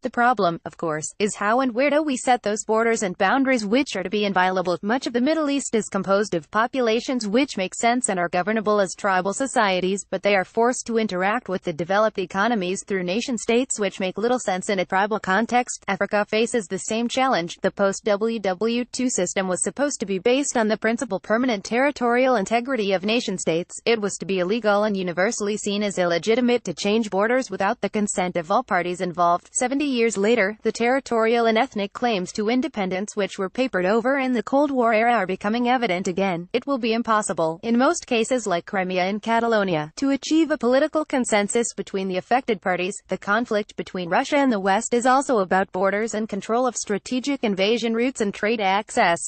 The problem, of course, is how and where do we set those borders and boundaries which are to be inviolable. Much of the Middle East is composed of populations which make sense and are governable as tribal societies, but they are forced to interact with the developed economies through nation-states which make little sense in a tribal context. Africa faces the same challenge. The post-WW2 system was supposed to be based on the principle permanent territorial integrity of nation-states. It was to be illegal and universally seen as illegitimate to change borders without the consent of all parties involved. 70 years later, the territorial and ethnic claims to independence which were papered over in the Cold War era are becoming evident again. It will be impossible, in most cases like Crimea and Catalonia, to achieve a political consensus between the affected parties. The conflict between Russia and the West is also about borders and control of strategic invasion routes and trade access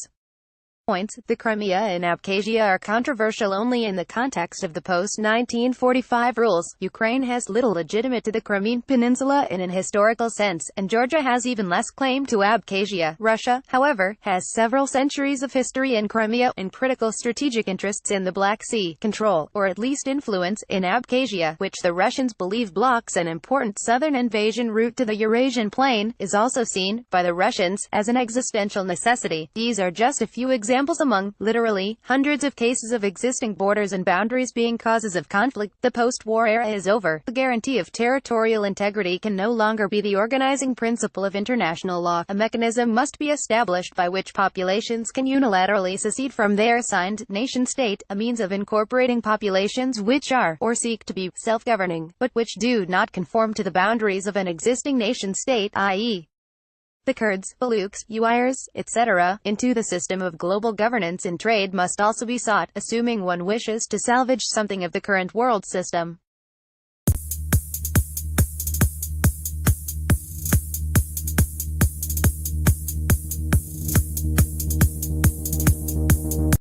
points. The Crimea and Abkhazia are controversial only in the context of the post-1945 rules. Ukraine has little legitimate to the Crimean Peninsula in an historical sense, and Georgia has even less claim to Abkhazia. Russia, however, has several centuries of history in Crimea, and critical strategic interests in the Black Sea, control, or at least influence, in Abkhazia, which the Russians believe blocks an important southern invasion route to the Eurasian plain, is also seen, by the Russians, as an existential necessity. These are just a few examples among, literally, hundreds of cases of existing borders and boundaries being causes of conflict. The post-war era is over. The guarantee of territorial integrity can no longer be the organizing principle of international law. A mechanism must be established by which populations can unilaterally secede from their assigned nation-state, a means of incorporating populations which are, or seek to be, self-governing, but which do not conform to the boundaries of an existing nation-state, i.e., the Kurds, Baluchs, Uyghurs, etc., into the system of global governance in trade must also be sought, assuming one wishes to salvage something of the current world system.